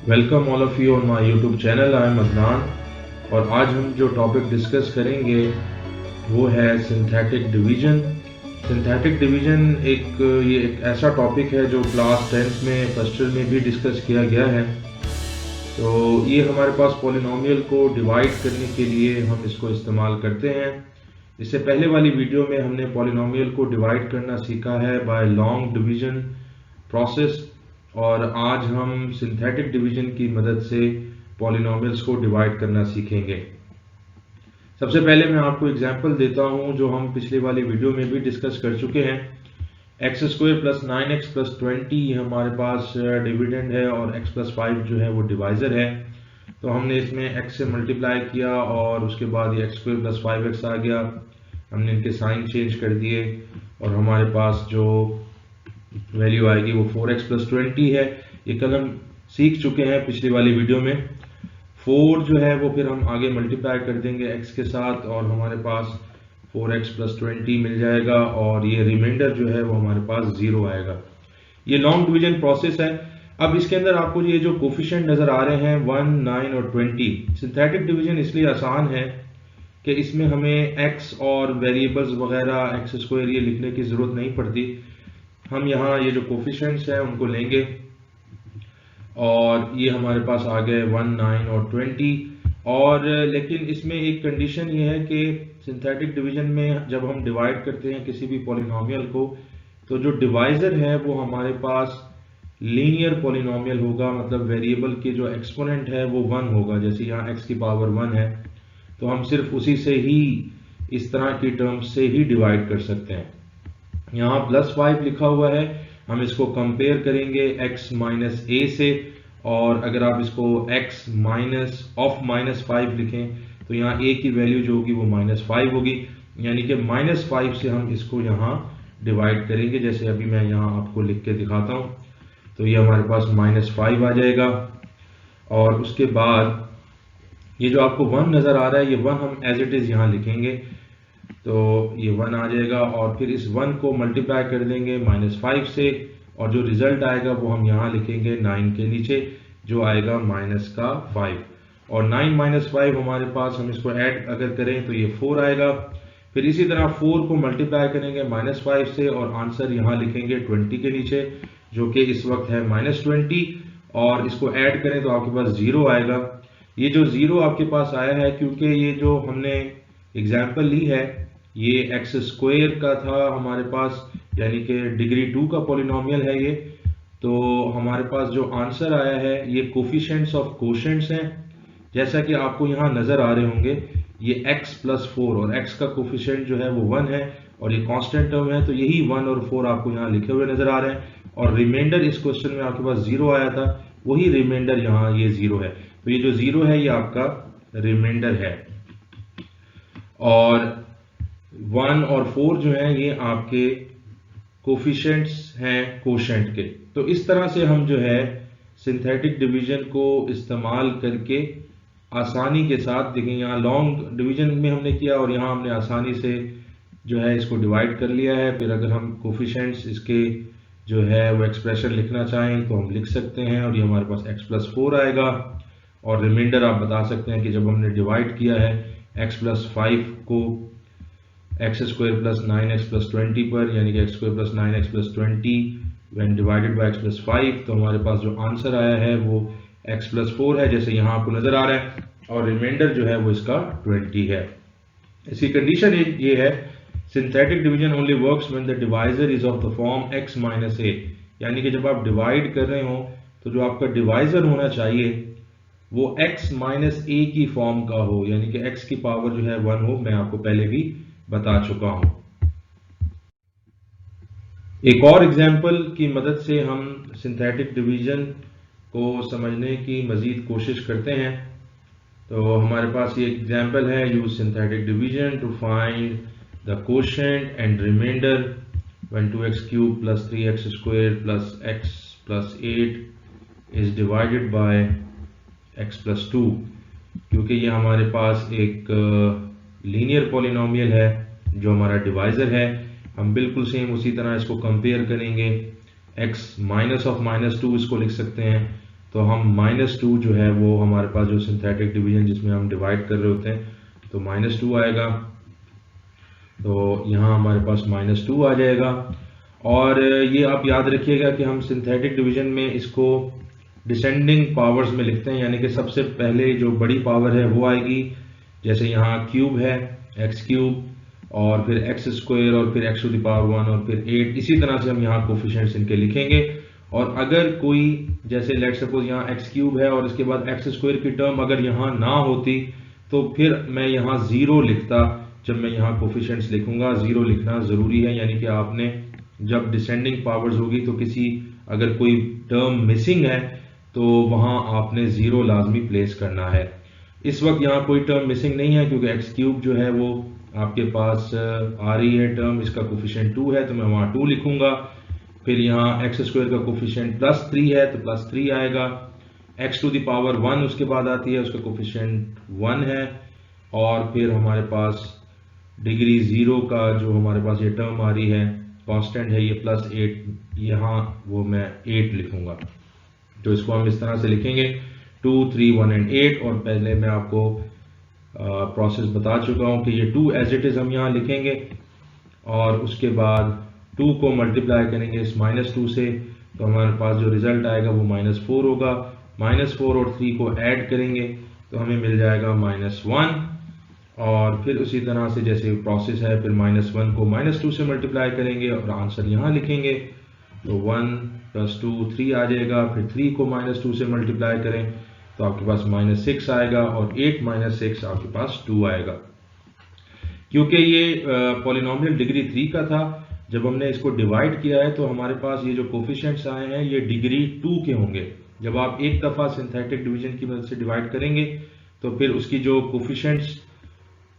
Welcome all of you on my YouTube channel. I am Adnan और आज हम जो टॉपिक डिस्कस करेंगे वो है सिंथेटिक डिवीजन। सिंथेटिक डिवीजन एक ऐसा टॉपिक है जो क्लास 10th में फर्स्ट ईयर में भी डिस्कस किया गया है। तो ये हमारे पास पॉलिनोमियल को डिवाइड करने के लिए हम इसको इस्तेमाल करते हैं। इससे पहले वाली वीडियो में हमने पॉलिनोमियल को डिवाइड करना सीखा है बाय लॉन्ग डिवीजन प्रोसेस, और आज हम सिंथेटिक डिवीजन की मदद से पॉलिनोमियल्स को डिवाइड करना सीखेंगे। सबसे पहले मैं आपको एग्जांपल देता हूं जो हम पिछली वाली वीडियो में भी डिस्कस कर चुके हैं। X square plus 9x plus 20 हमारे पास डिविडेंड है और x प्लस 5 जो है वो डिवाइजर है। तो हमने इसमें x से मल्टीप्लाई किया और उसके बाद ये एक्स स्क्वायर प्लस 5x आ गया। हमने इनके साइन चेंज कर दिए और हमारे पास जो वैल्यू आएगी वो 4x प्लस 20 है। ये कल हम सीख चुके हैं पिछली वाली वीडियो में। 4 जो है वो फिर हम आगे मल्टीप्लाई कर देंगे x के साथ और हमारे पास 4x प्लस 20 मिल जाएगा और ये रिमाइंडर जो है वो हमारे पास 0 आएगा। ये लॉन्ग डिवीजन प्रोसेस है। अब इसके अंदर आपको ये जो कोफिशिएंट नजर आ रहे हैं 1, 9 और 20। सिंथेटिक डिवीजन इसलिए आसान है कि इसमें हमें x और वेरिएबल्स वगैरह एक्स स्क्वायर ये लिखने की जरूरत नहीं पड़ती। हम यहाँ ये जो कोफिशिएंट्स हैं उनको लेंगे और ये हमारे पास आ गए 1, 9 और 20। और लेकिन इसमें एक कंडीशन ये है कि सिंथेटिक डिवीजन में जब हम डिवाइड करते हैं किसी भी पॉलिनोमियल को, तो जो डिवाइजर है वो हमारे पास लीनियर पॉलिनोमियल होगा। मतलब वेरिएबल के जो एक्सपोनेंट है वो 1 होगा। जैसे यहाँ x की पावर 1 है तो हम सिर्फ उसी से ही, इस तरह की टर्म्स से ही डिवाइड कर सकते हैं। यहाँ प्लस 5 लिखा हुआ है, हम इसको कंपेयर करेंगे x माइनस a से, और अगर आप इसको x माइनस 5 लिखें तो यहाँ a की वैल्यू जो होगी वो -5 होगी। यानी कि -5 से हम इसको यहाँ डिवाइड करेंगे। जैसे अभी मैं यहाँ आपको लिख के दिखाता हूँ तो ये हमारे पास -5 आ जाएगा। और उसके बाद ये जो आपको 1 नज़र आ रहा है, ये 1 हम एज इट इज़ यहाँ लिखेंगे तो ये 1 आ जाएगा और फिर इस 1 को मल्टीप्लाई कर देंगे -5 से, और जो रिजल्ट आएगा वो हम यहाँ लिखेंगे 9 के नीचे, जो आएगा -5। और 9 माइनस 5 हमारे पास, हम इसको ऐड अगर करें तो ये 4 आएगा। फिर इसी तरह 4 को मल्टीप्लाई करेंगे -5 से और आंसर यहाँ लिखेंगे 20 के नीचे, जो कि इस वक्त है -20। और इसको ऐड करें तो आपके पास 0 आएगा। ये जो 0 आपके पास आया है क्योंकि ये जो हमने एग्जाम्पल ली है ये एक्स स्क्वायर का था हमारे पास, यानी कि डिग्री 2 का पॉलिनोमियल है ये। तो हमारे पास जो आंसर आया है ये कोफिशिएंट्स ऑफ कोशेंट्स हैं, जैसा कि आपको यहाँ नजर आ रहे होंगे। ये x प्लस 4 और x का कोफिशिएंट जो है वो 1 है और ये कांस्टेंट टर्म है, तो यही 1 और 4 आपको यहाँ लिखे हुए नजर आ रहे हैं। और रिमाइंडर इस क्वेश्चन में आपके पास 0 आया था, वही रिमाइंडर यहाँ ये 0 है। तो ये जो 0 है ये आपका रिमाइंडर है। और 1 और 4 जो है ये आपके कोफिशिएंट्स हैं कोशेंट के। तो इस तरह से हम जो है सिंथेटिक डिवीजन को इस्तेमाल करके आसानी के साथ, देखें यहाँ लॉन्ग डिवीजन में हमने किया और यहाँ हमने आसानी से जो है इसको डिवाइड कर लिया है। फिर अगर हम कोफिशिएंट्स इसके जो है वो एक्सप्रेशन लिखना चाहें तो हम लिख सकते हैं और ये हमारे पास x प्लस 4 आएगा। और रिमाइंडर आप बता सकते हैं कि जब हमने डिवाइड किया है x प्लस 5 को x square plus 9x plus 20 पर, यानी कि x square plus 9x plus 20 when divided by x plus 5, तो हमारे पास जो आंसर आया है वो x प्लस 4 है, जैसे यहाँ आपको नजर आ रहा है। और रिमाइंडर जो है वो इसका 20 है। इसकी कंडीशन ये है, synthetic division only works when the divisor is of the form x minus a। यानी कि जब आप डिवाइड कर रहे हो तो जो आपका डिवाइजर होना चाहिए वो x माइनस a की फॉर्म का हो, यानी कि x की पावर जो है 1 हो। मैं आपको पहले भी बता चुका हूं। एक और एग्जाम्पल की मदद से हम सिंथेटिक डिवीजन को समझने की मजीद कोशिश करते हैं। तो हमारे पास ये एग्जाम्पल है, use synthetic division to find the quotient and remainder when 2x cube plus 3x square plus x plus 8 is divided by x plus 2। क्योंकि ये हमारे पास एक लीनियर पॉलिनोमियल है जो हमारा डिवाइजर है, हम बिल्कुल सेम उसी तरह इसको कंपेयर करेंगे। x माइनस ऑफ -2 इसको लिख सकते हैं तो हम -2 जो है वो हमारे पास जो सिंथेटिक डिवीजन जिसमें हम डिवाइड कर रहे होते हैं तो -2 आएगा। तो यहाँ हमारे पास -2 आ जाएगा। और ये आप याद रखिएगा कि हम सिंथेटिक डिवीजन में इसको डिसेंडिंग पावर्स में लिखते हैं, यानी कि सबसे पहले जो बड़ी पावर है वो आएगी। जैसे यहाँ क्यूब है एक्स क्यूब, और फिर एक्स स्क्वायर, और फिर एक्स टू द पावर 1, और फिर 8। इसी तरह से हम यहाँ कोफिशिएंट्स इनके लिखेंगे। और अगर कोई जैसे लेट सपोज यहाँ एक्स क्यूब है और इसके बाद एक्स स्क्वायर की टर्म अगर यहाँ ना होती तो फिर मैं यहाँ 0 लिखता। जब मैं यहाँ कोफिशिएंट्स लिखूंगा 0 लिखना ज़रूरी है, यानी कि आपने जब डिसेंडिंग पावर्स होगी तो किसी अगर कोई टर्म मिसिंग है तो वहाँ आपने 0 लाजमी प्लेस करना है। इस वक्त यहाँ कोई टर्म मिसिंग नहीं है क्योंकि एक्स क्यूब जो है वो आपके पास आ रही है टर्म, इसका कोफिशिएंट 2 है तो मैं वहाँ 2 लिखूंगा। फिर यहाँ एक्स स्क्वायर का कोफिशिएंट +3 है तो +3 आएगा। एक्स टू द पावर 1 उसके बाद आती है, उसका कोफिशिएंट 1 है। और फिर हमारे पास डिग्री 0 का जो हमारे पास ये टर्म आ रही है कांस्टेंट है ये +8, यहाँ वो मैं 8 लिखूंगा। तो इसको हम इस तरह से लिखेंगे 2, 3, 1 एंड 8। और पहले मैं आपको प्रोसेस बता चुका हूँ कि ये 2 एज इट इज़ हम यहाँ लिखेंगे और उसके बाद 2 को मल्टीप्लाई करेंगे इस -2 से, तो हमारे पास जो रिजल्ट आएगा वो -4 होगा। -4 और 3 को ऐड करेंगे तो हमें मिल जाएगा -1। और फिर उसी तरह से जैसे प्रोसेस है फिर -1 को -2 से मल्टीप्लाई करेंगे और आंसर यहाँ लिखेंगे। तो 1 + 2 3 आ जाएगा। फिर 3 को -2 से मल्टीप्लाई करें तो आपके पास -6 आएगा और 8 - 6 आपके पास 2 आएगा। क्योंकि ये पॉलिनोमियल डिग्री 3 का था, जब हमने इसको डिवाइड किया है तो हमारे पास ये जो कोफिशिएंट्स आए हैं ये डिग्री 2 के होंगे। जब आप एक दफ़ा सिंथेटिक डिवीजन की मदद से डिवाइड करेंगे तो फिर उसकी जो कोफिशिएंट्स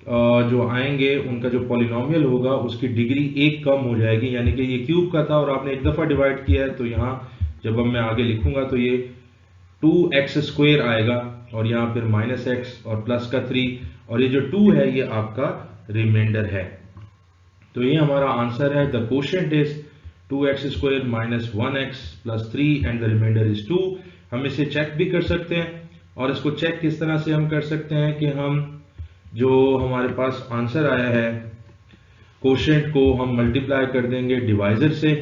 जो आएंगे उनका जो पॉलिनोमियल होगा उसकी डिग्री 1 कम हो जाएगी। यानी कि ये क्यूब का था और आपने एक दफ़ा डिवाइड किया है तो यहाँ जब अब मैं आगे लिखूंगा तो ये 2x² आएगा और यहाँ फिर -x और प्लस का 3, और ये जो 2 है ये आपका रिमाइंडर है। तो ये हमारा आंसर है। The quotient is 2x² - 1x + 3 and the remainder is 2। हम इसे चेक भी कर सकते हैं, और इसको चेक किस तरह से हम कर सकते हैं कि हम जो हमारे पास आंसर आया है कोशेंट को हम मल्टीप्लाई कर देंगे डिवाइजर से,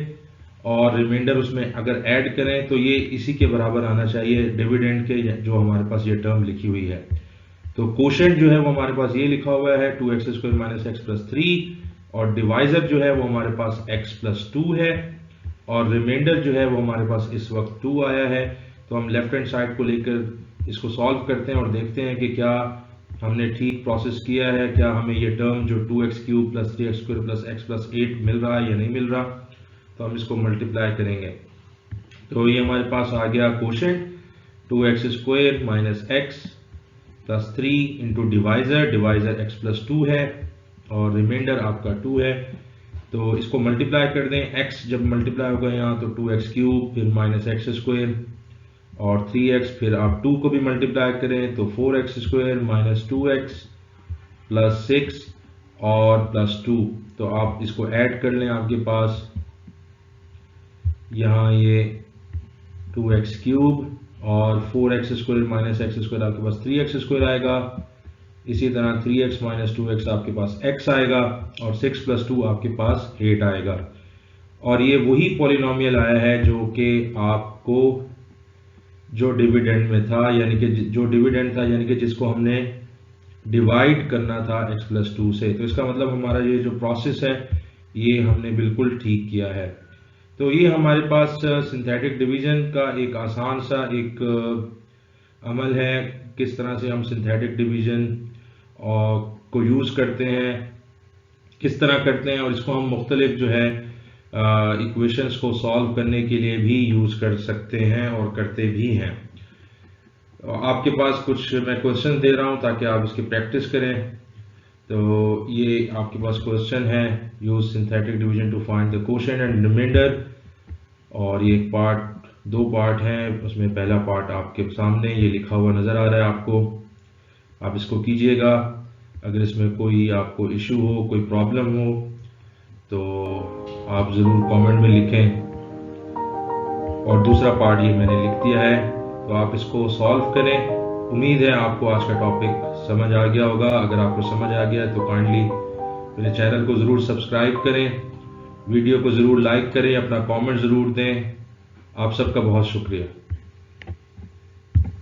और रिमाइंडर उसमें अगर ऐड करें तो ये इसी के बराबर आना चाहिए डिविडेंड के जो हमारे पास ये टर्म लिखी हुई है। तो कोशेंट जो है वो हमारे पास ये लिखा हुआ है 2x² - x + 3, और डिवाइजर जो है वो हमारे पास x + 2 है, और रिमाइंडर जो है वो हमारे पास इस वक्त 2 आया है। तो हम लेफ्ट हैंड साइड को लेकर इसको सॉल्व करते हैं और देखते हैं कि क्या हमने ठीक प्रोसेस किया है, क्या हमें ये टर्म जो 2x³ + 3x² + x + 8 मिल रहा है या नहीं मिल रहा। तो हम इसको मल्टीप्लाई करेंगे तो ये हमारे पास आ गया quotient 2x² - x + 3 into divisor x + 2 है और रिमाइंडर आपका 2 है। तो इसको मल्टीप्लाई कर दें, x जब मल्टीप्लाई होगा यहाँ तो 2x³ फिर -x² और 3x, फिर आप 2 को भी मल्टीप्लाई करें तो 4x² - 2x + 6 और +2। तो आप इसको ऐड कर लें, आपके पास यहाँ ये 2x³ और 4x² - x² आपके पास 3x² आएगा। इसी तरह 3x - 2x आपके पास x आएगा और 6 + 2 आपके पास 8 आएगा। और ये वही पॉलिनोमियल आया है जो कि आपको जो डिविडेंड में था, यानी कि जो डिविडेंड था यानी कि जिसको हमने डिवाइड करना था x + 2 से। तो इसका मतलब हमारा ये जो प्रोसेस है ये हमने बिल्कुल ठीक किया है। तो ये हमारे पास सिंथेटिक डिवीजन का एक आसान सा एक अमल है, किस तरह से हम सिंथेटिक डिवीजन को यूज़ करते हैं, किस तरह करते हैं, और इसको हम मुख्तलिफ जो है इक्वेशंस को सॉल्व करने के लिए भी यूज़ कर सकते हैं और करते भी हैं। आपके पास कुछ मैं क्वेश्चन दे रहा हूं ताकि आप इसकी प्रैक्टिस करें। तो ये आपके पास क्वेश्चन है, use synthetic division to find the quotient and remainder, और ये दो पार्ट हैं। उसमें पहला पार्ट आपके सामने ये लिखा हुआ नज़र आ रहा है आपको, आप इसको कीजिएगा। अगर इसमें कोई आपको इशू हो, कोई प्रॉब्लम हो तो आप ज़रूर कमेंट में लिखें। और दूसरा पार्ट ये मैंने लिख दिया है, तो आप इसको सॉल्व करें। उम्मीद है आपको आज का टॉपिक समझ आ गया होगा। अगर आपको समझ आ गया है तो काइंडली मेरे चैनल को ज़रूर सब्सक्राइब करें, वीडियो को ज़रूर लाइक करें, अपना कमेंट ज़रूर दें। आप सबका बहुत शुक्रिया।